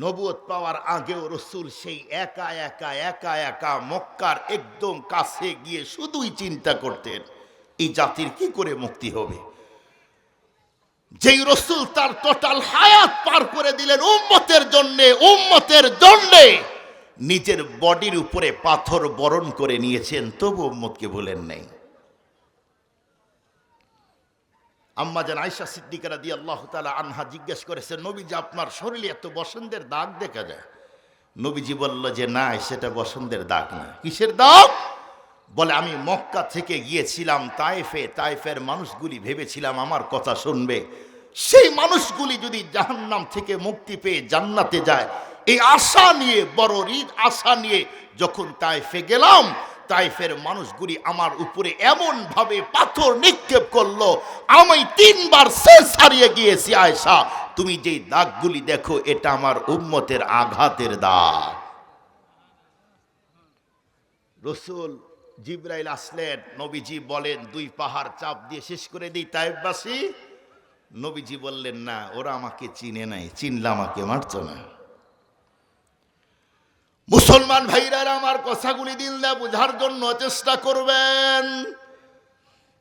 নবুয়ত পাওয়ার আগেও রসুল সেই একা একা একা একা মক্কার একদম কাছে গিয়ে শুধুই চিন্তা করতেন এই জাতির কি করে মুক্তি হবে। যেই রসুল তার টোটাল হায়াত পার করে দিলেন উম্মতের জন্যে নিজের বডির উপরে পাথর বরণ করে নিয়েছেন, তবু উম্মতকে বলেন নাই। আম্মা জান আয়েশা সিদ্দিকা রাদিয়াল্লাহু তাআলা আনহা জিজ্ঞেস করেছেন, নবীজি আপনার শরীরে এত বসন্তের দাগ দেখা যায়। নবীজি বলল যে না, সেটা বসন্তের দাগ না। কিসের দাগ? বলে আমি মক্কা থেকে গিয়েছিলাম তায়েফে, তায়েফের মানুষগুলি ভেবেছিলাম আমার কথা শুনবে, সেই মানুষগুলি যদি জাহান্নাম থেকে মুক্তি পেয়ে জান্নাতে যায়, এই আশা নিয়ে, বড় ঈদ আশা নিয়ে যখন তায়েফে গেলাম, তায়েফের মানুষগুলি আমার উপরে এমন ভাবে পাথর নিক্ষেপ করলো, আমি 3 বার শেষ হারিয়ে গিয়েছি। আয়েশা, তুমি যেই দাগগুলি দেখো এটা আমার উম্মতের আঘাতের দাগ। রসুল জিবরাইল আসলেন, নবীজি বলেন 2 পাহাড় চাপ দিয়ে শেষ করে দিই তায়েফবাসী। নবীজি বললেন না, ওরা আমাকে চিনে নাই, চিনলে আমাকে মারত না। মুসলমান ভাইরা আমার কথাগুলি দিল না বোঝার জন্য চেষ্টা করবেন।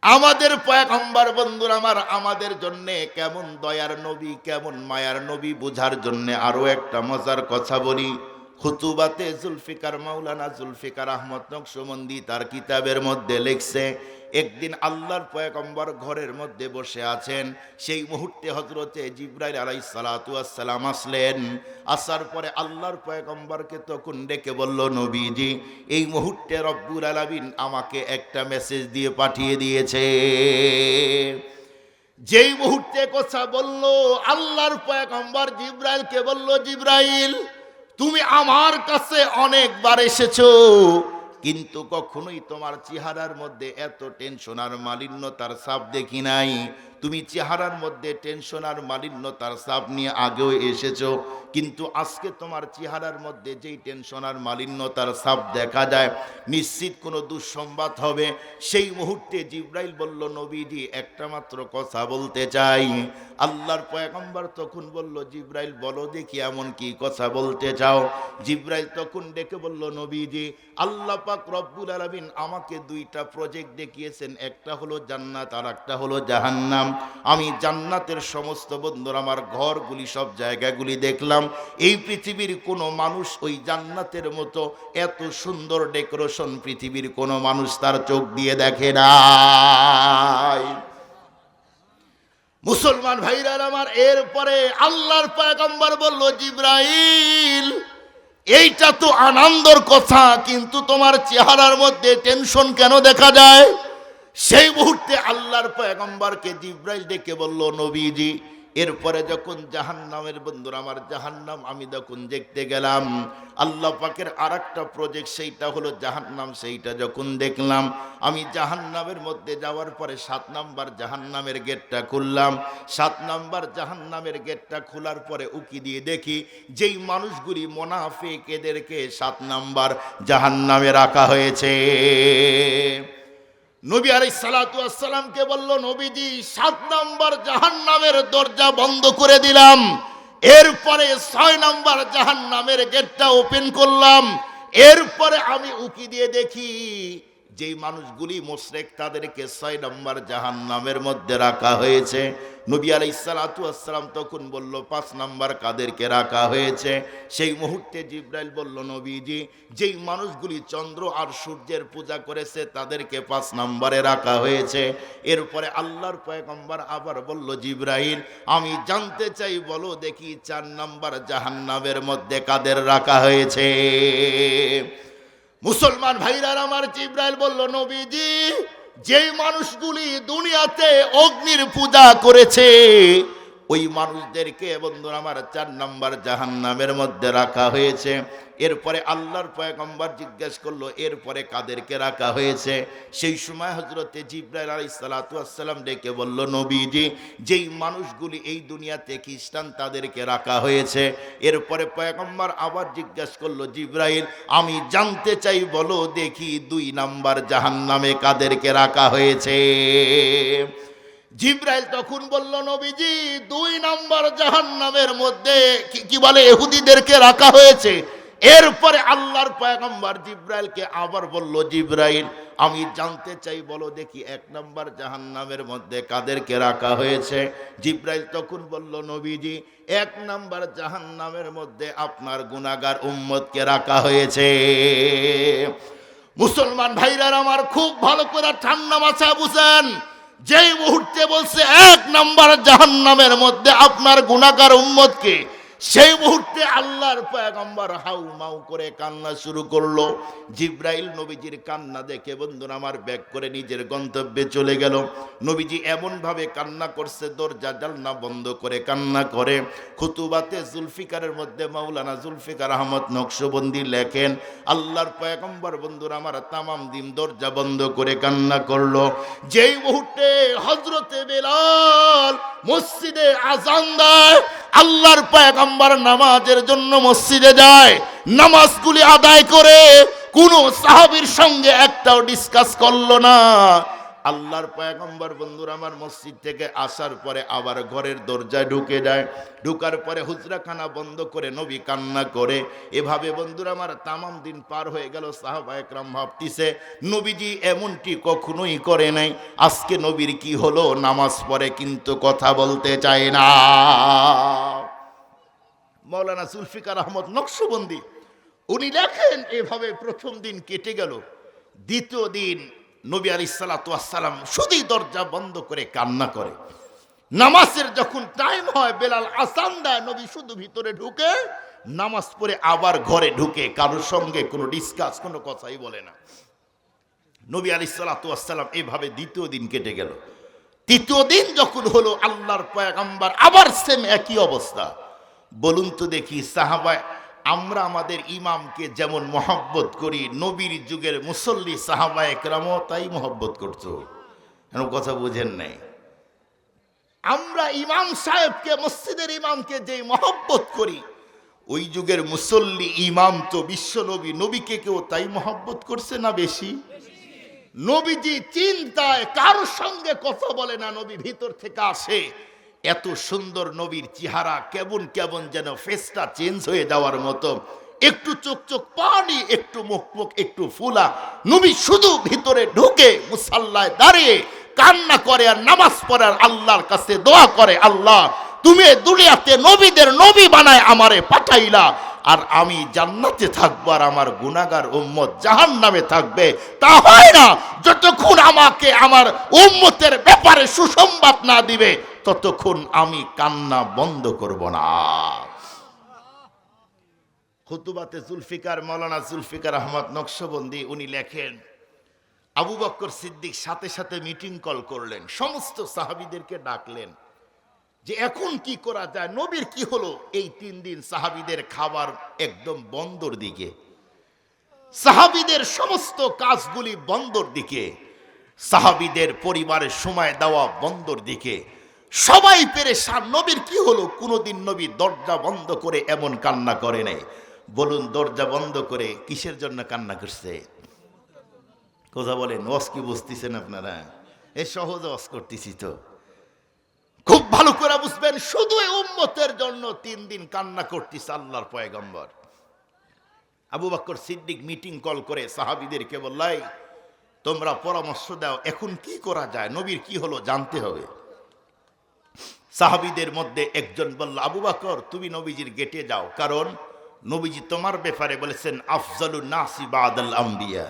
আমাদের পয়গম্বর বন্ধুরা আমার আমাদের জন্য কেমন দয়ার নবী, কেমন মায়ার নবী বোঝার জন্য আরো একটা মজার কথা বলি। খুতুবাতে জুলফিকার, মাওলানা জুলফিকার আহমদ নকশবন্দি তার কিতাবের মধ্যে লিখছে, একদিন আল্লাহর পয়গম্বর ঘরের মধ্যে বসে আছেন, সেই মুহূর্তে হযরতে জিবরাইল আলাইহিস সালাতু ওয়াস সালাম আসলেন। আসার পরে আল্লাহর পয়গম্বরকে তখন ডেকে বলল, নবীজি এই মুহূর্তে রব্বুল আলামিন আমাকে একটা মেসেজ দিয়ে পাঠিয়ে দিয়েছে। যেই মুহূর্তে কথা বলল, আল্লাহর পয়গম্বর জিবরাইলকে বলল, জিবরাইল তুমি আমার কাছে অনেকবার এসেছো, কিন্তু কখনোই তোমার চেহারার মধ্যে এত টেনশন আর মালিন্যতার ছাপ দেখি নাই। তুমি চেহারার মধ্যে টেনশন আর মালিন্যতার ছাপ নিয়ে আগেও এসেছো, কিন্তু আজকে তোমার চেহারার মধ্যে যেই টেনশন আর মালিন্যতার ছাপ দেখা যায়, নিশ্চিত কোনো দুঃসংবাদ হবে। সেই মুহূর্তে জিবরাইল বলল, নবীজি একটা মাত্র কথা বলতে চাই। আল্লাহর পয়গম্বর তখন বলল, জিবরাইল বলো দেখি এমন কি কথা বলতে চাও। জিবরাইল তখন ডেকে বলল, নবীজি আল্লাহ পাক রব্বুল আলামিন আমাকে 2টা প্রজেক্ট দেখিয়েছেন, একটা হলো জান্নাত আর একটা হলো জাহান্নাম। আমি জান্নাতের সমস্ত বন্ধুরা আমার ঘরগুলি, সব জায়গাগুলি দেখলাম। এই পৃথিবীর কোনো মানুষ ওই জান্নাতের মতো এত সুন্দর ডেকোরেশন পৃথিবীর কোনো মানুষ তার চোখ দিয়ে দেখে নাই। মুসলমান ভাইরা আমার, এরপরে আল্লাহর পয়গম্বর বলল, জিবরাইল এইটা তো আনন্দের কথা, কিন্তু তোমার চেহারার মধ্যে টেনশন কেন দেখা যায়? সেই মুহূর্তে আল্লাহর পয়গম্বরকে জিবরাইল ডেকে বলল, নবীজি এরপরে যখন জাহান্নামের বন্ধুরা আমার জাহান্নাম আমি যখন দেখতে গেলাম, আল্লাহ পাকের আরেকটা প্রজেক্ট সেইটা হলো জাহান্নাম, সেইটা যখন দেখলাম, আমি জাহান্নামের মধ্যে যাওয়ার পরে 7 নাম্বার জাহান্নামের গেটটা খুললাম। 7 নাম্বার জাহান্নামের গেটটা খোলার পরে উকি দিয়ে দেখি যেই মানুষগুলি মুনাফিক, এদেরকে 7 নাম্বার জাহান্নামে রাখা হয়েছে। নবী আলাইহিস সালাতু ওয়াস সালামকে বলল, নবীজি 7 নাম্বার জাহান্নামের দরজা বন্ধ করে দিলাম। এরপরে 6 নাম্বার জাহান্নামের গেটটা ওপেন করলাম। এরপরে আমি উকি দিয়ে দেখি যেই মানুষগুলি মুশরিক তাদেরকে 6 নাম্বার জাহান্নামের মধ্যে রাখা হয়েছে। নবী আলাইহিস সালাতু ওয়াস সালাম তখন বলল, 5 নাম্বার কাদেরকে রাখা হয়েছে? সেই মুহূর্তে জিবরাইল বলল, নবীজি যেই মানুষগুলি চন্দ্র আর সূর্যের পূজা করেছে তাদেরকে 5 নাম্বারে রাখা হয়েছে। এরপরে আল্লাহর পয়গম্বর আবার বলল, জিবরাইল আমি জানতে চাই, বলো দেখি 4 নাম্বার জাহান্নামের মধ্যে কাদের রাখা হয়েছে? মুসলমান ভাইরা আমার, জিবরাইল বলল, নবীজি যেই মানুষগুলি দুনিয়াতে অগ্নির পূজা করেছে ওই মানুষদেরকে বন্ধুরা আমার 4 নাম্বার জাহান্নামের মধ্যে রাখা হয়েছে। এরপরে আল্লাহর পয়গম্বর জিজ্ঞেস করলো, এরপরে কাদেরকে রাখা হয়েছে? সেই সময় হযরতে জিবরাইল আলাইহিস সালাতু ওয়াস সালাম ডেকে বলল, নবীজি যেই মানুষগুলি এই দুনিয়াতে খ্রিস্টান তাদেরকে রাখা হয়েছে। এরপরে পয়গম্বর আবার জিজ্ঞেস করলো, জিবরাইল আমি জানতে চাই, বলো দেখি 2 নাম্বার জাহান্নামে কাদেরকে রাখা হয়েছে? জিব্রাইল তখন বলল, নবীজি 2 নম্বর জাহান্নামের মধ্যে কি বলে ইহুদিদেরকে রাখা হয়েছে। এরপরে আল্লাহর পয়গম্বর জিব্রাইলকে আবার বলল, জিব্রাইল আমি জানতে চাই, বলো দেখি 1 নম্বর জাহান্নামের মধ্যে কাদেরকে রাখা হয়েছে। জিব্রাইল তখন বলল, নবীজি 1 নম্বর জাহান্নামের মধ্যে আপনার গুনাহগার উম্মতকে রাখা হয়েছে। মুসলমান ভাইরা আমার, খুব ভালো করে ঠান্ডা মাথায় বুঝেন, যেই মুহূর্তে বলছে 1 নম্বর জাহান্নামের মধ্যে আপনার গুনাহগার উম্মতকে, সেই মুহূর্তে আল্লাহর পয়গম্বর হাউ মাউ করে কান্না শুরু করলো। জিব্রাইল নবীজির কান্না দেখে বন্ধুরা আমার ব্যাক করে নিজের গন্তব্যে চলে গেল। নবীজি এমন ভাবে কান্না করছে, দরজা জানলা বন্ধ করে কান্না করে। খুতুবাতে জুলফিকারের মধ্যে মাওলানা জুলফিকার আহমদ নকশবন্দি লেখেন, আল্লাহর পয়গম্বর বন্ধুরা আমার তামাম দিন দরজা বন্ধ করে কান্না করলো। যেই মুহূর্তে হযরতে বেলাল মসজিদে আযান দেয়, আল্লাহর পয়গম্বর নামাজের জন্য মসজিদে যায়, নামাজগুলি আদায় করে কোনো সাহাবীর সঙ্গে একটাও ডিসকাস করলো না। আল্লাহর পয়গম্বর বন্ধুরা আমার মসজিদ থেকে আসার পরে আবার ঘরের দরজায় ঢুকে যায়। ঢুকার পরে হুজরাখানা বন্ধ করে নবী কান্না করে। এভাবে বন্ধুরা আমার তামাম দিন পার হয়ে গেল। সাহাবা একরাম ভাবতিছে নবীজি এমনটি কখনোই করে নাই, আজকে নবীর কি হলো, নামাজ পড়ে কিন্তু কথা বলতে চায় না। মাওলানা জুলফিকার আহমদ নকশবন্দি উনি লেখেন, এভাবে প্রথম দিন কেটে গেল। দ্বিতীয় দিন নবী আলাইহিসসালাতু ওয়াসসালাম শুধুই দরজা বন্ধ করে কান্না করে। নামাজের যখন টাইম হয়, বেলাল আযান দেয়, নবী শুধু ভিতরে ঢুকে নামাজ পড়ে আবার ঘরে ঢুকে, কারোর সঙ্গে কোনো ডিসকাস, কোনো কথাই বলে না। নবী আলাইহিসসালাতু ওয়াসসালাম এভাবে দ্বিতীয় দিন কেটে গেল। তৃতীয় দিন যখন হলো, আল্লাহর পয়গম্বর আবার সেম একই অবস্থা। বলুন তো দেখি সাহাবা, আমরা আমাদের ইমামকে যেমন মহব্বত করি, নবীর যুগের মুসল্লি সাহাবা একরামও তাই মহব্বত করতো? কথা বুঝেন নাই? আমরা ইমাম সাহেবকে, মসজিদের ইমামকে যে মহব্বত করি, ওই যুগের মুসল্লি ইমাম তো বিশ্ব নবী, নবীকে কেউ তাই মহব্বত করছে না বেশি? নবীজি চিন্তায় কারোর সঙ্গে কথা বলে না, নবী ভিতর থেকে আসে। এত সুন্দর নবীর চেহারা, কেমন কেমন যেন ফেসটা চেঞ্জ হয়ে যাওয়ার মতো, একটু চোখ চোখ পানি, একটু মুখ মুখ একটু ফুলা। নবী শুধু ভিতরে ঢুকে মুসাল্লায় দাঁড়িয়ে কান্না করে আর নামাজ পড়ে আর আল্লাহর কাছে দোয়া করে, আল্লাহ তুমি দুনিয়াতে নবীদের নবী বানায় আমারে পাঠাইলা, আর আমি জান্নাতে থাকবো আর আমার গুনাহগার উম্মত জাহান্নামে থাকবে। তা হয় না, যতক্ষণ আমাকে আমার উম্মতের ব্যাপারে সুসংবাদ না দিবে ততক্ষণ আমি কান্না বন্ধ করব না। খুতুবাতে জুলফিকার মাওলানা জুলফিকার আহমদ নকশবন্দি উনি লেখেন, আবু বকর সিদ্দিক সাথে সাথে মিটিং কল করলেন, সমস্ত সাহাবীদেরকে ডাকলেন যে এখন কি করা যায়, নবীর কি হলো। এই 3 দিন সাহাবীদের খাবার একদম বন্ধর দিকে, সাহাবীদের সমস্ত কাজগুলি বন্ধর দিকে, সাহাবীদের পরিবারের সময় দেওয়া বন্ধর দিকে, সবাই পেরেশান। নবীর কি হলো? কোনোদিন নবী দরজা বন্ধ করে এমন কান্না করে নাই। বলুন দরজা বন্ধ করে কিসের জন্য কান্না করছে? কথা বলেন, ওয়াজ কি বুঝতেছেন আপনারা? এই সহজে ওয়াজ করতেছি তো, খুব ভালো করে বুঝবেন। শুধু এই উম্মতের জন্য 3 দিন কান্না করতেছে আল্লাহর পয়গম্বর। আবু বকর সিদ্দিক মিটিং কল করে সাহাবীদেরকে বললাই, তোমরা পরামর্শ দাও, এখন কি করা যায়, নবীর কি হলো জানতে হবে। সাহাবীদের মধ্যে একজন বলল, আবু বকর তুমি নবীজির গেটে যাও, কারণ নবীজি তোমার ব্যাপারে বলেছেন আফজালুন নাসি বাদাল আম্বিয়া,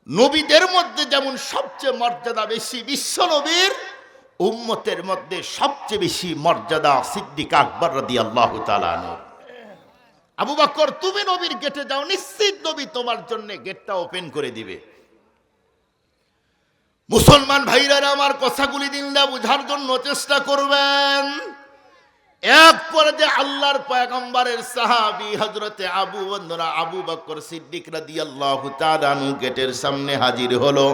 নবীদের মধ্যে যেমন সবচেয়ে মর্যাদা বেশি বিশ্ব নবীর, উম্মতের মধ্যে সবচেয়ে বেশি মর্যাদা সিদ্দিক আকবর রাদিয়াল্লাহু তাআলা আনহু। আবু বকর তুমি নবীর গেটে যাও, নিশ্চিত নবী তোমার জন্য গেটটা ওপেন করে দিবে। মুসলমান ভাইরা আমার কথাগুলি দিনটা বুঝার জন্য চেষ্টা করবেন। এক পর্যায়ে আল্লাহর পয়গম্বরের সাহাবী হযরতে আবু বকর সিদ্দিক রাদিয়াল্লাহু তাআলা আনহু গেটের সামনে হাজির হলো।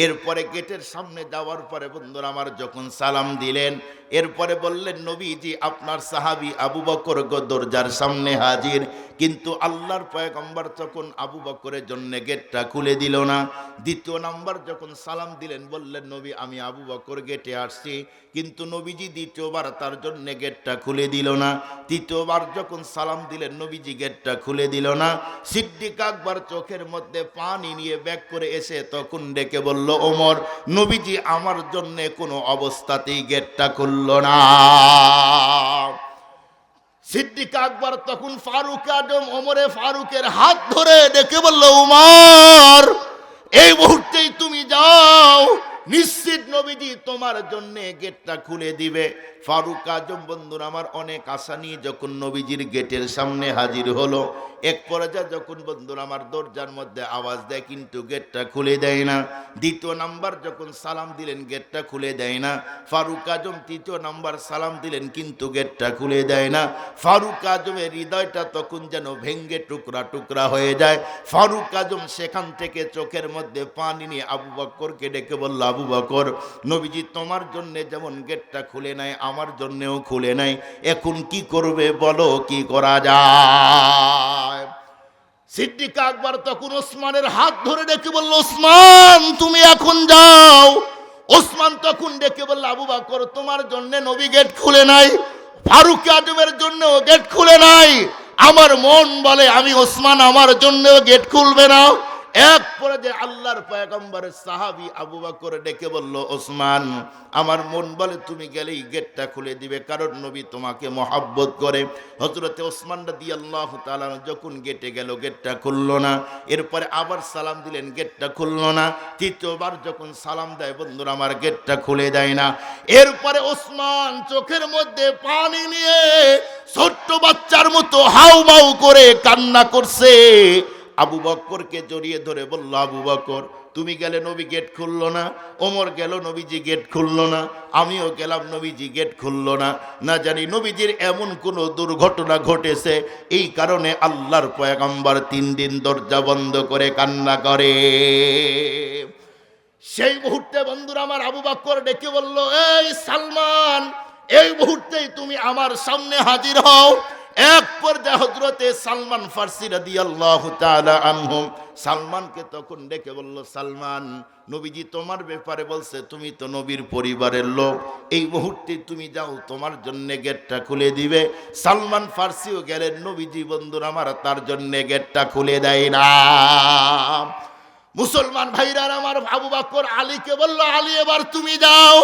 এরপরে গেটের সামনে যাওয়ার পরে বন্ধুরা আমার যখন সালাম দিলেন, এরপরে বললেন, নবীজি আপনার সাহাবী আবু বকর দরজার সামনে হাজির। কিন্তু আল্লাহর পয়গম্বর তখন আবু বকরের জন্য গেটটা খুলে দিল না। দ্বিতীয় নাম্বার যখন সালাম দিলেন, বললেন, নবী আমি আবু বকর গেটে আসছি। কিন্তু নবীজি দ্বিতীয়বার তার জন্য গেটটা খুলে দিল না। তৃতীয়বার যখন সালাম দিলেন, নবীজি গেটটা খুলে দিল না। সিদ্দিক আকবর চোখের মধ্যে পানি নিয়ে ব্যাক করে এসে তখন ডেকে বলল, ওমর, নবীজি আমার জন্য কোনো অবস্থাতেই গেটটা খুলল না। সিদ্দিক আকবর তখন ফারুক আজম ওমরে ফারুকের হাত ধরে ডেকে বলল, উমর, এই মুহূর্তেই তুমি যাও, নিশ্চিত নবীজি তোমার জন্য গেটটা খুলে দিবে। ফারুক আজম বন্ধুরা আমার অনেক আশা নিয়ে যখন নবীজির গেটের সামনে হাজির হলো, এক পর্যায়ে যখন বন্ধুরা আমার দরজার মধ্যে আওয়াজ দেয় কিন্তু গেটটা খুলে দেয় না। দ্বিতীয় নাম্বার যখন সালাম দিলেন গেটটা খুলে দেয় না। ফারুক আজম তৃতীয় নাম্বার সালাম দিলেন কিন্তু গেটটা খুলে দেয় না। ফারুক আজমের হৃদয়টা তখন যেন ভেঙ্গে টুকরা টুকরা হয়ে যায়। ফারুক আজম সেখান থেকে চোখের মধ্যে পানি নিয়ে আবু বকরকে ডেকে বলল, আবু বকর, নবীজি তোমার জন্য যেমন গেটটা খুলে নাই, আমার জন্যেও খুলে নাই, এখন কি করবে বলো, কি করা যায়? সিদ্দিক আকবর তখন ওসমানের হাত ধরে ডেকে বলল, ওসমান তুমি এখন যাও। ওসমান তখন ডেকে বলল, আবু বকর তোমার জন্য নবী গেট খুলে নাই, ফারুক আজমের জন্য গেট খুলে নাই, আমার মন বলে আমি ওসমান আমার জন্য গেট খুলবে না। এক পর্যায়ে আল্লাহর পয়গম্বরের সাহাবী আবু বকর ডেকে বলল, ওসমান আমার মন বলে তুমি গেলেই গেটটা খুলে দিবে, কারণ নবী তোমাকে মহাব্বত করে। হযরতে ওসমান রাদিয়াল্লাহু তাআলা যখন গেটে গেল গেটটা খুলল না। এরপরে আবার সালাম দিলেন, গেটটা খুলল না। তৃতীয়বার যখন সালাম দেয় বন্ধুরা আমার গেটটা খুলে দেয় না। এরপরে ওসমান চোখের মধ্যে পানি নিয়ে ছোট্ট বাচ্চার মতো হাউমাউ করে কান্না করছে। আবু বকরকে জড়িয়ে ধরে বলল, আবু বকর তুমি গেলে নবী গেট খুললো না, ওমর গেল নবীজি গেট খুললো না, আমিও গেলাম নবীজি গেট খুললো না। না জানি নবীজির এমন কোনো দুর্ঘটনা ঘটেছে, এই কারণে আল্লাহর পয়গম্বর 3 দিন দরজা বন্ধ করে কান্না করে। সেই মুহূর্তে বন্ধুরা আমার আবু বকর ডেকে বলল, এই সালমান, এই মুহূর্তেই তুমি আমার সামনে হাজির হও। এক পর্যায়ে হযরতে সালমান ফারসি রাদিয়াল্লাহু তাআলা আনহু সালমানকে তখন ডেকে বলল, সালমান, নবীজি তোমার ব্যাপারে বলছে তুমি তো নবীর পরিবারের লোক, এই মুহূর্তে তুমি যাও, তোমার জন্য গেটটা খুলে দিবে। সালমান ফারসিও গেলেন, নবীজি বন্ধুরা আমার তার জন্য গেটটা খুলে দেয় না। মুসলমান ভাইরা আমার আবু বকর আলীকে বলল, আলী এবার তুমি যাও।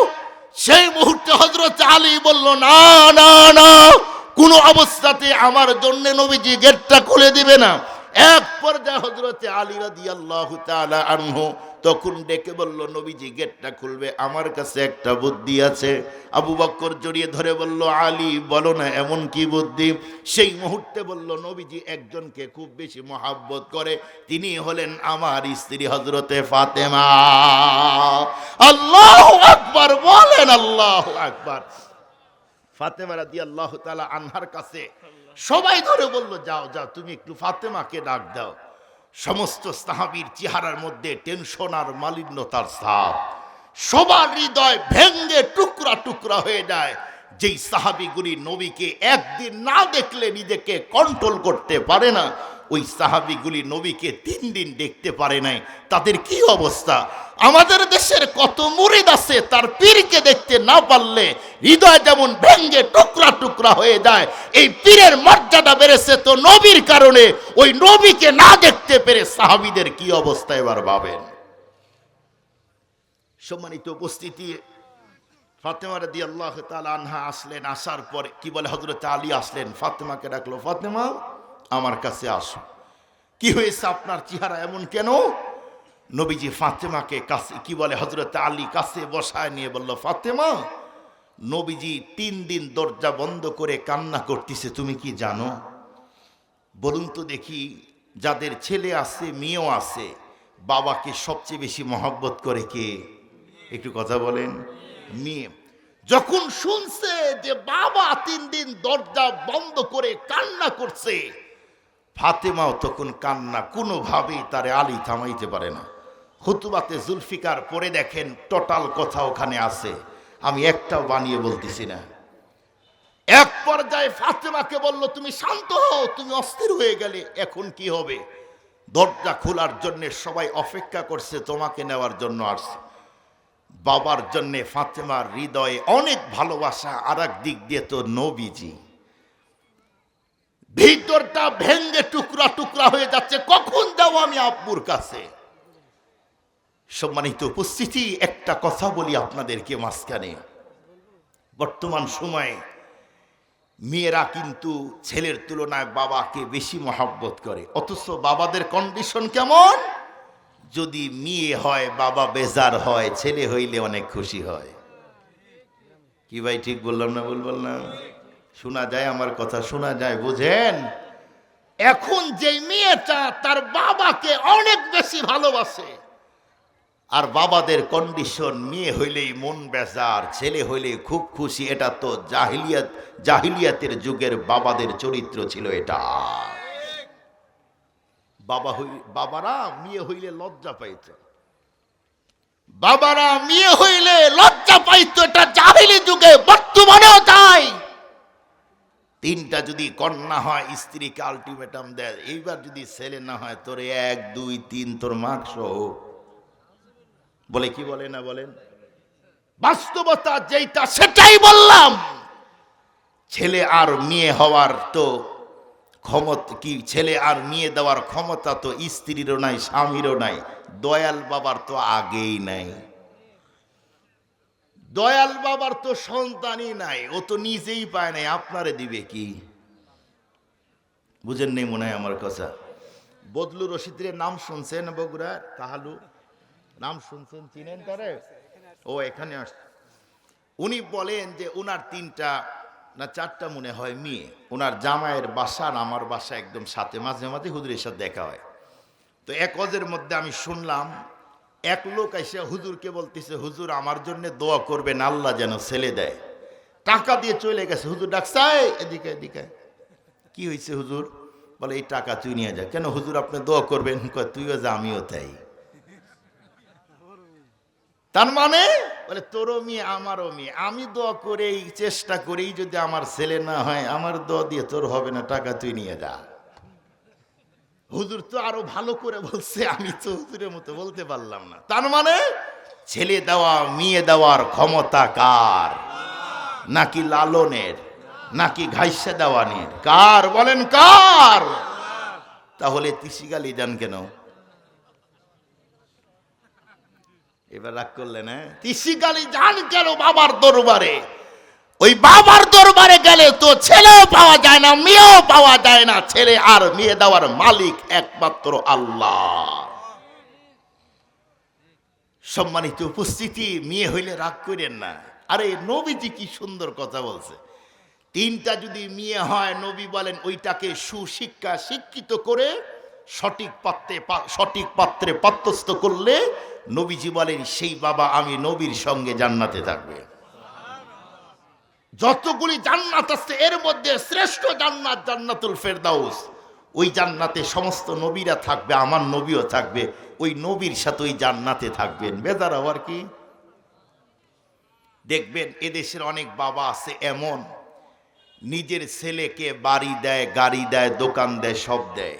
সেই মুহূর্তে হযরত আলী বলল, না না না, কোনো অবস্থাতে আমার জন্য নবীজি গেটটা খুলে দিবে না। এক পর্যায়ে হযরতে আলী রাদিয়াল্লাহু তাআলা আনহু তখন ডেকে বলল, নবীজি গেটটা খুলবে, আমার কাছে একটা বুদ্ধি আছে। আবু বকর জড়িয়ে ধরে বলল, আলী বলো না এমন কি বুদ্ধি? সেই মুহূর্তে বলল, নবীজি একজনকে খুব বেশি মহাব্বত করে, তিনি হলেন আমার স্ত্রী হযরতে ফাতেমা। আল্লাহু আকবার বলেন, আল্লাহু আকবার। ফাতেমা রাদিয়াল্লাহু তাআলা আনহার কাছে সবাই ধরে বলল, যাও যাও তুমি একটু ফাতেমাকে ডাক দাও। সমস্ত সাহাবীর চেহারার মধ্যে টেনশন আর মালিন্যতার ছাপ, সবার হৃদয় ভেঙ্গে টুকরা টুকরা হয়ে যায়। যেই সাহাবীগুলি নবীকে একদিন না দেখলে নিজেকে কন্ট্রোল করতে পারে না, ওই সাহাবীগুলি নবীকে 3 দিন দেখতে পারে নাই, তাদের কি অবস্থা? আমাদের দেশের কত মুরিদ আছে, তার পীরকে দেখতে না পারলে হৃদয় যেমন ভেঙ্গে টুকরা টুকরা হয়ে যায়। এই পীরের মর্যাদা বেড়েছে তো নবীর কারণে, ওই নবীকে না দেখতে পেরে সাহাবীদের কি অবস্থা এবার ভাবেন। সম্মানিত উপস্থিতি, ফাতেমা রাদিয়াল্লাহু তাআলা আনহা আসলেন। আসার পরে কি বলে, হযরত আলী আসলেন, ফাতেমাকে ডাকলো, ফাতেমা আমার কাছে আসো। কি হয়েছে, আপনার চেহারা এমন কেন? নবীজি ফাতেমাকে কাছে কি বলে, হযরত আলী কাছে বসায় নিয়ে বলল, ফাতেমা, নবীজি 3 দিন দরজা বন্ধ করে কান্না করতেছে, তুমি কি জানো? বলুন তো দেখি, যাদের ছেলে আছে মেয়েও আছে, বাবাকে সবচেয়ে বেশি মহব্বত করে কে? একটু কথা বলেন। মেয়ে যখন শুনছে যে বাবা 3 দিন দরজা বন্ধ করে কান্না করছে, ফাতেমাও তখন কান্না কোনোভাবেই তারে আলী থামাইতে পারে না। খুতবাতে জুলফিকার পরে দেখেন টোটাল কথা ওখানে আছে। আমি একটাও বানিয়ে বলতেছি না। এক পর্যায়ে ফাতেমাকে বলল, তুমি শান্ত হও, তুমি অস্থির হয়ে গেলে, এখন কি হবে? দরজা খোলার জন্য সবাই অপেক্ষা করছে, তোমাকে নেওয়ার জন্য আসছে। বাবার জন্য ফাতেমার হৃদয়ে অনেক ভালোবাসা, আর এক দিক দিয়ে তো নবীজি, ভিতরটা ভেঙ্গে টুকরা টুকরা হয়ে যাচ্ছে, কখন যাও আমি আব্বুর কাছে। সম্মানিত উপস্থিতি, একটা কথা বলি আপনাদেরকে মাঝখানে, বর্তমান সময়ে মেয়েরা কিন্তু ছেলের তুলনায় বাবাকে বেশি মহব্বত করে, অথচ বাবাদের কন্ডিশন কেমন? যদি মেয়ে হয় বাবা বেজার হয়, ছেলে হইলে অনেক খুশি হয়। কি ভাই ঠিক বললাম না? বললাম শোনা যায়? আমার কথা শোনা যায়? বুঝেন? এখন যে মেয়েটা তার বাবাকে অনেক বেশি ভালোবাসে, আর বাবাদের কন্ডিশন, মেয়ে হইলেই মন বেজার, ছেলে হইলেই খুব খুশি, এটা তো জাহিলিয়াতের যুগের বাবাদের চরিত্র ছিল এটা। বাবারা মেয়ে হইলে লজ্জা পাইত, বাবারা মেয়ে হইলে লজ্জা পাইত, এটা জাহিলি যুগে, বর্তমানেও তাই। তিনটা যদি কন্যা হয় স্ত্রীকে আলটিমেটাম দেয়, এইবার যদি ছেলে না হয় তোর 1 2 3 তোর মার্কস বলে। কি বলে না বলেন? বাস্তবতা যেটা সেটাই বললাম। ছেলে আর মেয়ে হওয়ার তো ক্ষমতা কি, ছেলে আর মেয়ে দেওয়ার ক্ষমতা তো স্ত্রীরও নাই, স্বামীরও নাই, দয়াল বাবার তো আগেই নাই। দয়াল বাবার তো সন্তানই নাই, ও তো নিজেই পায় নাই, আপনারে দিবে কি? বুঝেন নেই মনে হয় আমার কথা। বদলু রশিদের নাম শুনছেন? বগুড়া কাহালু নাম শুনছেন, চিনেন তারে? ও এখানে আস। উনি বলেন যে উনার 3টা না 4টা মনে হয় মেয়ে, ওনার জামাইয়ের বাসা আর আমার বাসা একদম সাথে, মাঝে মাঝে হুজুরের সাথে দেখা হয়। তো এক হজের মধ্যে আমি শুনলাম এক লোক এসে হুজুরকে বলতেছে, হুজুর আমার জন্য দোয়া করবেন, আল্লাহ যেন ছেলে দেয়। টাকা দিয়ে চলে গেছে। হুজুর ডাকছে, এদিকে এদিকে। কি হয়েছে হুজুর? বলে এই টাকা তুই নিয়ে যা। কেন হুজুর আপনি দোয়া করবেন? তুইও যা আমিও তাই। তার মানে বলে তোরও মেয়ে আমারও মেয়ে, আমি দোয়া করেই চেষ্টা করেই যদি আমার ছেলে না হয়, আমার দোয়া দিয়ে তোর হবে না, টাকা তুই নিয়ে যা। হুজুর তো আরো ভালো করে বলছে, আমি তো হুজুরের মতো বলতে পারলাম না। তার মানে ছেলে দেওয়া মেয়ে দেওয়ার ক্ষমতা কার? নাকি লালনের, নাকি ঘাইসা দেওয়ানের? কার বলেন, কার? তাহলে তিসিগালি দেন কেন? এবার রাগ করলেন? হ্যাঁ, তিসিগালি যান কেন বাবার দরবারে? ওই বাবার দরবারে গেলে তো ছেলেও পাওয়া যায় না, মেয়েও পাওয়া যায় না। ছেলে আর মেয়ে দেওয়ার মালিক একমাত্র আল্লাহ। সম্মানিত উপস্থিতি, মেয়ে হইলে রাগ করেন না। আরে নবীজি কি সুন্দর কথা বলছে। 3টা যদি মেয়ে হয়, নবী বলেন ওইটাকে সুশিক্ষা শিক্ষিত করে সঠিক পাত্রে পাত্রস্থ করলে, নবীজি বলেন সেই বাবা আমি নবীর সঙ্গে জান্নাতে থাকবে। যতগুলি জান্নাত আছে এর মধ্যে শ্রেষ্ঠ জান্নাত জান্নাতুল ফেরদাউস। ওই জান্নাতে সমস্ত নবীরা থাকবে, আমার নবীও থাকবে, ওই নবীর সাথে ওই জান্নাতে থাকবেন। বেজার হওয়ার কি? দেখবেন এদেশের অনেক বাবা আছে এমন, নিজের ছেলেকে বাড়ি দেয়, গাড়ি দেয়, দোকান দেয়, সব দেয়,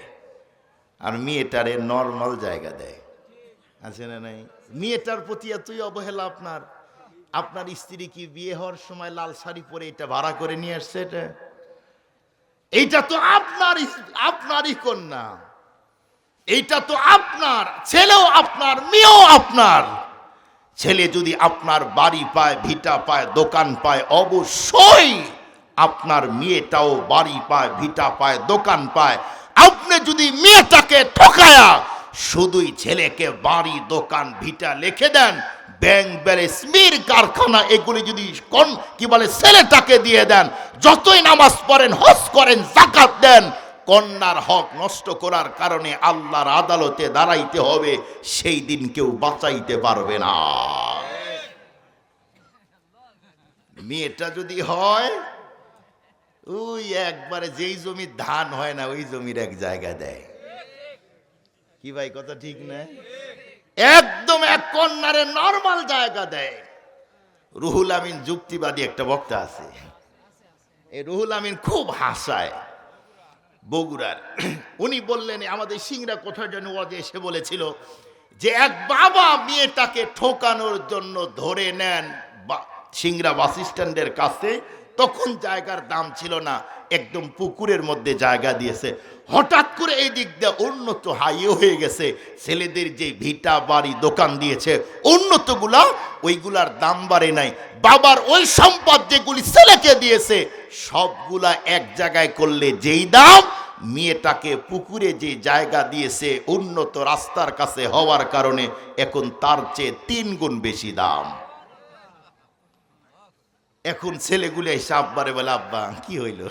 আর মেয়েটারে নর্মাল জায়গা দেয়। আছে না নাই? মেয়েটার প্রতি এতই অবহেলা আপনার। আপনার স্ত্রী কি বিয়ে হওয়ার সময় লাল শাড়ি পরে এটা ভাড়া করে নিয়ে আসছে? এইটা তো আপনারই কন্যা, এইটা তো আপনার ছেলেও আপনার, মেয়েও আপনার। ছেলে যদি আপনার বাড়ি পায়, ভিটা পায়, দোকান পায়, অবশ্যই আপনার মেয়েটাও বাড়ি পায়, ভিটা পায়, দোকান পায়। আপনি যদি মেয়েটাকে ঠকায়া শুধুই ছেলেকে বাড়ি, দোকান, ভিটা লিখে দেন, ব্যাংক ব্যালেন্স, মির কারখানা, এগুলি যদি কি বলে ছেলেটাকে দিয়ে দেন, যতই নামাজ পড়েন, হজ করেন, যাকাত দেন, কন্যার হক নষ্ট করার কারণে আল্লাহর আদালতে দাঁড়াইতে হবে, সেই দিন কেউ বাঁচাইতে পারবে না। মেয়েটা যদি হয় ওই একবারে যেই জমির ধান হয় না, ওই জমির এক জায়গা দেয়। কি ভাই কথা ঠিক না? একদম এক কন্যারে নরমাল জায়গা দেয়। রুহুল আমিন যুক্তিবাদী একটা বক্তা আছে, এই রুহুল আমিন খুব হাসায় বগুড়ার। উনি বললেন আমাদের সিংড়া কোথায় যেন ওয়াজে এসে বলেছিল যে এক বাবা মেয়েটাকে ঠকানোর জন্য ধরে নেন সিংড়া বাস স্ট্যান্ডের কাছে, তখন জায়গার দাম ছিল না, একদম পুকুরের মধ্যে জায়গা দিয়েছে। হঠাৎ করে এই দিক দিয়ে উন্নত হাইওয়ে হয়ে গেছে, ছেলেদের যে ভিটা বাড়ি দোকান দিয়েছে উন্নতগুলা, ওইগুলার দাম বাড়ে নাই। বাবার ওই সম্পদ যেগুলি ছেলেকে দিয়েছে সবগুলা এক জায়গায় করলে যেই দাম, মেয়েটাকে পুকুরে যে জায়গা দিয়েছে উন্নত রাস্তার কাছে হওয়ার কারণে এখন তার চেয়ে 3 গুণ বেশি দাম। এখন ছেলেগুলো এসে আব্বারে বলে, আব্বা কি হইল?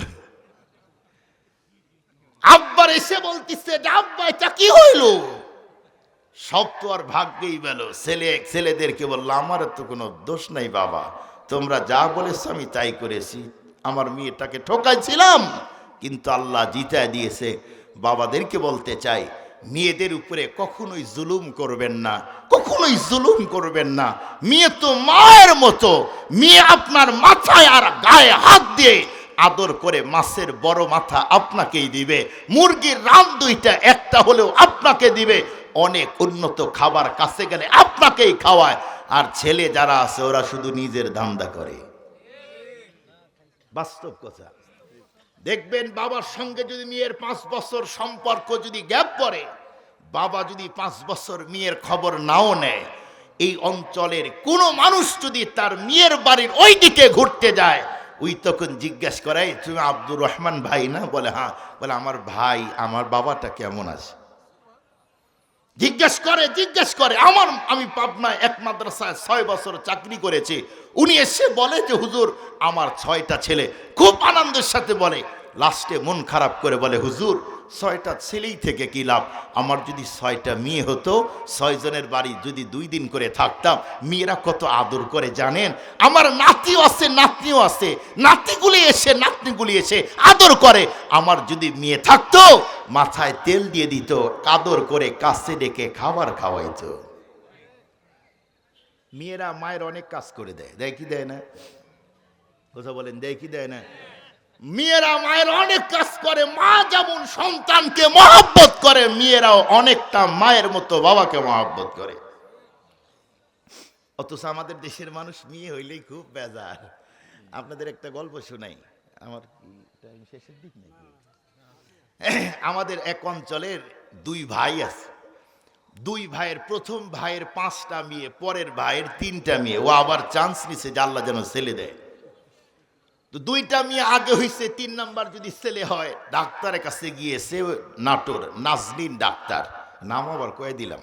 আব্বার এসে বলতেছে আব্বা এটা কি হইল? সব তো আর ভাগ্যেই গেল। ছেলেদেরকে বললো আমার তো কোনো দোষ নাই বাবা, তোমরা যা বলেছো আমি তাই করেছি, আমার মেয়েটাকে ঠকাইছিলাম কিন্তু আল্লাহ জিতায় দিয়েছে। বাবাদেরকে বলতে চাই মেয়েদের উপরে কখনোই জুলুম করবেন না, কখনোই জুলুম করবেন না। মেয়ে তো মায়ের মতো, মেয়ে আপনার মাথায় আর গায়ে হাত দিয়ে আদর করে মাছের বড় মাথা আপনাকেই দিবে, মুরগির রান 2টা একটা হলেও আপনাকে দিবে, অনেক উন্নত খাবার কাছে গেলে আপনাকেই খাওয়ায়। আর ছেলে যারা আছে ওরা শুধু নিজের ধান্দা করে। বাস্তব কথা। দেখবেন বাবার সঙ্গে যদি মেয়ের 5 বছর সম্পর্ক যদি গ্যাপ পড়ে, বাবা যদি 5 বছর মেয়ের খবর নাও নেয়, এই অঞ্চলের কোনো মানুষ যদি তার মেয়ের বাড়ির ওই দিকে ঘুরতে যায়, ওই তখন জিজ্ঞাসা করাই তুমি আব্দুর রহমান ভাই না? বলে হ্যাঁ। বলে আমার ভাই, আমার বাবাটা কেমন আছে? জিজ্ঞেস করে আমি পাবনায় এক মাদ্রাসায় 6 বছর চাকরি করেছি। উনি এসে বলে যে হুজুর আমার 6টা ছেলে, খুব আনন্দের সাথে বলে। লাস্টে মন খারাপ করে বলে হুজুর 6টা ছেলেই থেকে কি লাভ, আমার যদি 6টা মেয়ে হতো, 6 জনের বাড়ি যদি 2 দিন করে থাকতাম, মেয়েরা কত আদর করে জানেন? আমার নাতিও আছে নাতনিও আছে, নাতনিগুলি এসে আদর করে। আমার যদি মেয়ে থাকতো মাথায় তেল দিয়ে দিত, আদর করে কাছে ডেকে খাবার খাওয়াইতো। মেয়েরা মায়ের অনেক কাজ করে দেয়, দেয় কি দেয় না? কথা বলেন, দেয় কি দেয় না? মেয়েরা মায়ের অনেক কাজ করে। মা যেমন সন্তানকে মহব্বত করে, মেয়েরাও অনেকটা মায়ের মতো বাবাকে মহব্বত করে। অথচ আমাদের দেশের মানুষ মেয়ে হইলেই খুব বেজার। আপনাদের একটা গল্প শোনাই, আমার শেষের দিক নাকি? আমাদের এক অঞ্চলের 2 ভাই আছে। 2 ভাইয়ের, প্রথম ভাইয়ের 5টা মেয়ে, পরের ভাইয়ের 3টা মেয়ে। ও আবার চান্স নিছে যে আল্লাহ যেন ছেলে দেয়। তো 2টা মেয়ে আগে হয়েছে, 3 নাম্বার যদি ছেলে হয়, ডাক্তারের কাছে গিয়েছে নাটোর, নাজনীন ডাক্তার, নাম আবার কয়ে দিলাম।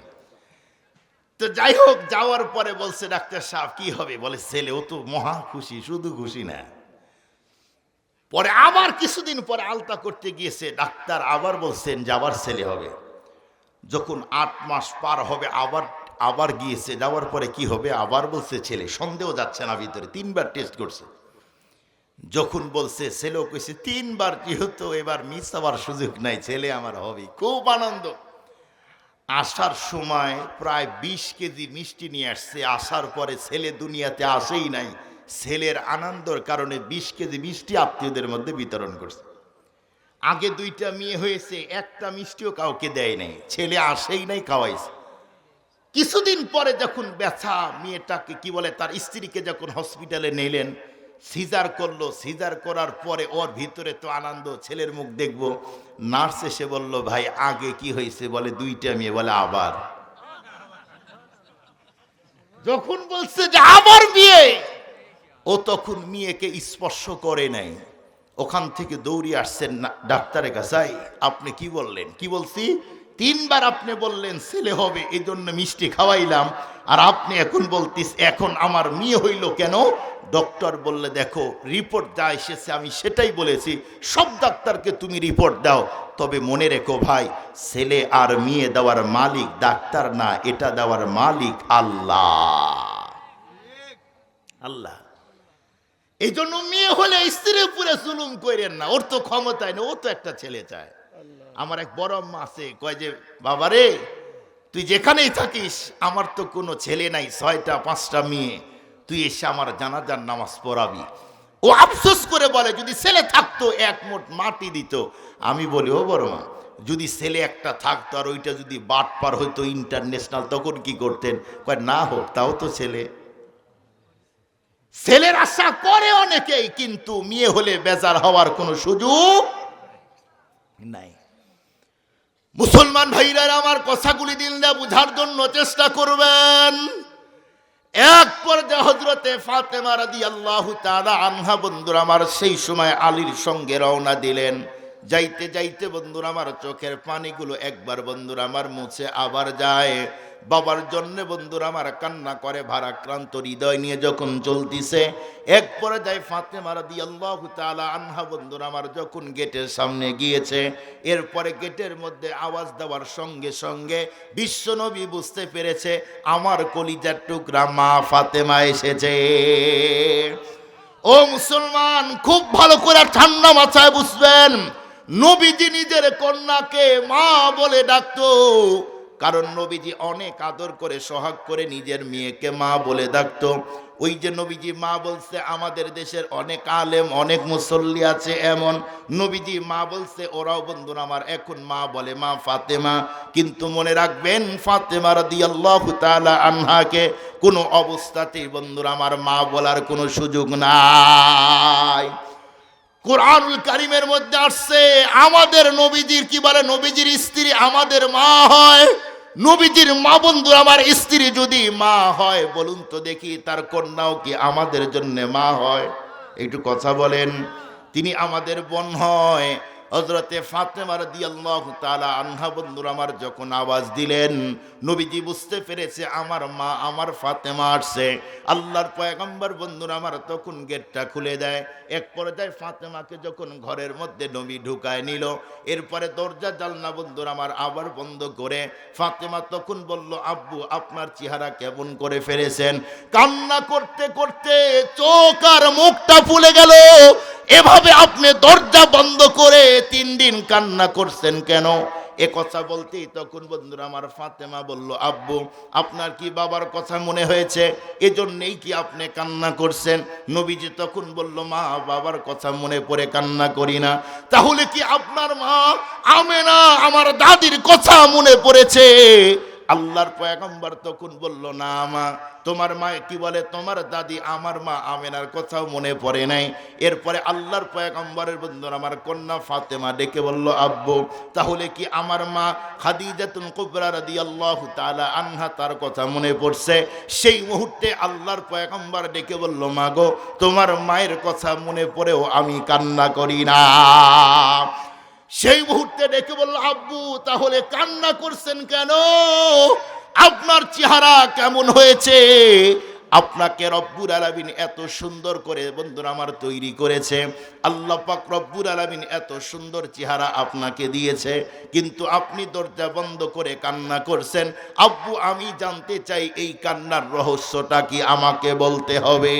তো যাই হোক, যাওয়ার পরে বলছে ডাক্তার সাহেব কি হবে? বলে ছেলে। ও তো মহা খুশি, শুধু খুশি না, পরে আবার কিছুদিন পরে আলতা করতে গিয়েছে, ডাক্তার আবার বলছেন যে আবার ছেলে হবে। যখন 8 মাস পার হবে আবার গিয়েছে, যাওয়ার পরে কি হবে? আবার বলছে ছেলে। সন্দেহ যাচ্ছে না ভিতরে, 3বার টেস্ট করছে। যখন বলছে ছেলেও কইছে 3বার, যেহেতু এবার মিস হওয়ার সুযোগ নাই, ছেলে আমার হবে। খুব আনন্দ। আসার সময় প্রায় 20 কেজি মিষ্টি নিয়ে আসছে। আসার পরে ছেলে দুনিয়াতে আসেই নাই, ছেলের আনন্দের কারণে 20 কেজি মিষ্টি আত্মীয়দের মধ্যে বিতরণ করছে। আগে 2টা মেয়ে হয়েছে, একটা মিষ্টিও কাউকে দেয় নাই, ছেলে আসেই নাই, খাওয়াইছে। কিছুদিন পরে যখন ব্যথা, মেয়েটাকে কি বলে তার স্ত্রীকে যখন হসপিটালে নিলেন, সিজার করলো। সিজার করার পরে ওর ভিতরে তো আনন্দ, ছেলের মুখ দেখবো। নার্স এসে বলল ভাই আগে কি হয়েছে? বলে 2টা মেয়ে। বলে আবার? যখন বলছে যে আবার বিয়ে, ও তখন মেয়েকে স্পর্শ করে নাই। ওখান থেকে দৌড়ে আসছেন ডাক্তারের কাছে, আপনি কি বললেন? কি বলছি? 3বার আপনি বললেন ছেলে হবে, এই জন্য মিষ্টি খাওয়াইলাম, আর আপনি এখন বলতিস এখন আমার মেয়ে হইল কেন? ডক্টর বললে দেখো রিপোর্ট যা এসেছে আমি সেটাই বলেছি, সব ডাক্তারকে তুমি রিপোর্ট দাও, তবে মনে রেখো ভাই, ছেলে আর মেয়ে দেওয়ার মালিক ডাক্তার না, এটা দেওয়ার মালিক আল্লাহ। আল্লাহ। এই জন্য মেয়ে হলে স্ত্রীর উপরে জুলুম করেন না, ওর তো ক্ষমতায় না, ও তো একটা ছেলে চায়। আমার এক বড় আম্মা আছে, কয় যে বাবারে তুই যেখানেই থাকিস, আমার তো কোনো ছেলে নাই, 6টা 5টা মেয়ে, তুই এসে আমার জানাজার নামাজ পড়াবি। ও আফসোস করে বলে, যদি ছেলে থাকতো এক মুঠ মাটি দিত। আমি বলি, ও বড় মা, যদি ছেলে একটা থাকতো আর ওইটা যদি বাটপার হইতো ইন্টারন্যাশনাল, তখন কি করতেন? কয় না হোক, তাও তো ছেলে। ছেলের আশা করে অনেকেই, কিন্তু মেয়ে হলে বেজার হওয়ার কোনো সুযোগ নাই। মুসলমান ভাইরা আমার কথাগুলি দিল না বুঝার জন্য চেষ্টা করবেন। এক পর্যায়ে হযরতে ফাতেমা রাদিয়াল্লাহু তাআলা আনহা বন্ধুরা আমার সেই সময় আলীর সঙ্গে রওনা দিলেন। যাইতে যাইতে বন্ধুরা আমার চোখের পানিগুলো একবার বন্ধুরা আমার মুছে আবার যায়। বাবার জন্য বন্ধুরা আমার কান্না করে ভারাক্রান্ত হৃদয় নিয়ে যখন চলতিছে, এক পর্যায়ে ফাতেমা রাদিয়াল্লাহু তাআলা আনহা বন্ধুরা আমার যখন গেটের সামনে গিয়েছে, এরপরে গেটের মধ্যে আওয়াজ দেওয়ার সঙ্গে সঙ্গে বিশ্বনবী বুঝতে পেরেছে আমার কলিজার টুকরা মা ফাতেমা এসেছে। ও মুসলমান, খুব ভালো করে ঠান্ডা মাথায় বুঝবেন, নবীজি নিজের কন্যাকে মা বলে ডাকতো, কারণ নবীজি অনেক আদর করে সোহাগ করে নিজের মেয়েকে মা বলে ডাকতো। ওই যে নবীজি মা বলছে, আমাদের দেশের অনেক আলেম অনেক মুসল্লি আছে এমন, নবীজি মা বলছে, ওরাও বন্ধুরা আমার এখন মা বলে মা ফাতেমা। কিন্তু মনে রাখবেন, ফাতেমা রাদিয়াল্লাহু তাআলা আনহাকে কোনো অবস্থাতেই বন্ধুরা আমার মা বলার কোনো সুযোগ নাই। কোরআনুল কারীমের মধ্যে আসছে, আমাদের নবীজির কি বলে, নবীজির স্ত্রী আমাদের মা হয়। নবীজির মা বন্ধু আমার স্ত্রী যদি মা হয়, বলুন তো দেখি তার কন্যাও কি আমাদের জন্য মা হয়? একটু কথা বলেন। তিনি আমাদের বোন হয়। হযরতে ফাতেমা রাদিয়াল্লাহু তাআলা আনহা বন্ধুরা আমার যখন আওয়াজ দিলেন, নবীজি বুঝতে পেরেছে আমার মা আমার ফাতেমা আসছে। আল্লাহর পয়গম্বর বন্ধুরা আমার তখন গেটটা খুলে দেয়। এক পর্যায়ে ফাতেমাকে যখন ঘরের মধ্যে নবী ঢুকায় নিল, এরপরে দরজা জানলা বন্ধুরা আমার আবার বন্ধ করে ফাতেমা তখন বলল, আব্বু আপনার চেহারা কেমন করে ফেলেছেন? কান্না করতে করতে চোখ আর মুখটা ফুলে গেল। এভাবে আপনি দরজা বন্ধ করে 3 দিন কান্না করছেন কেন? এ কথা বলতেই তখন বন্ধুরা আমার ফাতেমা বলল, আব্বু আপনার কি বাবার কথা মনে হয়েছে, এজন্যই কি আপনি কান্না করছেন? নবীজি তখন বলল, মা বাবার কথা মনে পড়ে কান্না করি না। তাহলে কি আপনার মা আমেনা আমার দাদির কথা মনে পড়েছে? আল্লাহর পয়গম্বর তখন বলল, না মা, তোমার মা কি বলে, তোমার দাদি আমার মা আমেনার কথাও মনে পড়ে নাই। এরপরে আল্লাহর পয়গম্বরের বন্ধুরা আমার কন্যা ফাতেমা ডেকে বলল, আব্বু তাহলে কি আমার মা খাদিজাতুল কুবরা রাদিয়াল্লাহু তাআলা আনহা তার কথা মনে পড়ছে? সেই মুহূর্তে আল্লাহর পয়গম্বর ডেকে বলল, মা গো, তোমার মায়ের কথা মনে পড়েও আমি কান্না করি না। সেই মুহূর্তে ডেকে বলল, আব্বু তাহলে কান্না করছেন কেন? আপনার চেহারা কেমন হয়েছে? আপনাকে রব্বুল আলামিন এত সুন্দর করে বন্ধুরা আমার তৈরি করেছে। আল্লাহ পাক রব্বুল আলামিন এত সুন্দর চেহারা আপনাকে দিয়েছে, কিন্তু আপনি দরজা বন্ধ করে কান্না করছেন। আব্বু আমি জানতে চাই এই কান্নার রহস্যটা কি, আমাকে বলতে হবে।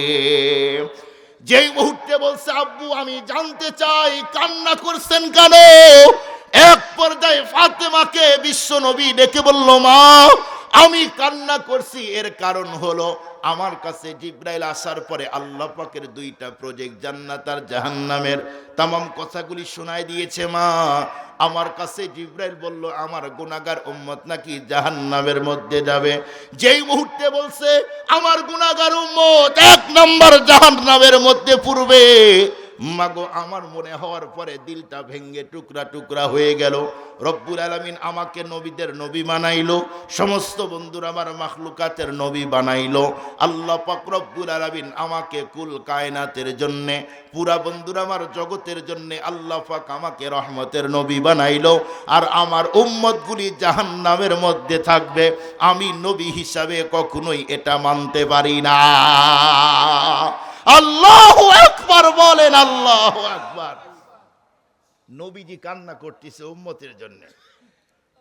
যেই মুহূর্তে বলছে, আব্বু আমি জানতে চাই কান্না করছেন কেন, এক পর্যায়ে ফাতেমাকে বিশ্ব নবী ডেকে বলল, মা আমি কান্না করছি, এর কারণ হলো আমার কাছে জিবরাইল আসার পরে আল্লাহ পাকের 2টা প্রজেক্ট, জান্নাত আর জাহান্নামের তামাম কথাগুলি শোনায় দিয়েছে। মা আমার কাছে জিবরাইল বলল, আমার গুনাহগার উম্মত নাকি জাহান্নামের মধ্যে যাবে। যেই মুহূর্তে বলছে আমার গুনাহগার উম্মত 1 নম্বর জাহান্নামের মধ্যে পড়বে, মাগো আমার মনে হওয়ার পরে দিলটা ভেঙে টুকরা টুকরা হয়ে গেল। রব্বুল আলামিন আমাকে নবীদের নবী বানাইলো, সমস্ত বন্ধুরা আমার মাখলুকাতের নবী বানাইলো। আল্লাহ পাক রব্বুল আলামিন আমাকে কুল কায়নাতের জন্য, পুরা বন্ধুরা আমার জগতের জন্য আল্লাহ পাক আমাকে রহমতের নবী বানাইলো। আর আমার উম্মতগুলি জাহান্নামের মধ্যে থাকবে, আমি নবী হিসাবে কখনোই এটা মানতে পারি না। আল্লাহু আকবার বলেন, আল্লাহু আকবার। নবীজি কান্না করতেছে উম্মতের জন্য।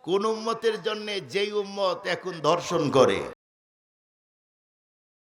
কোন উম্মতের জন্য? যেই উম্মত এখন ধর্ষণ করে,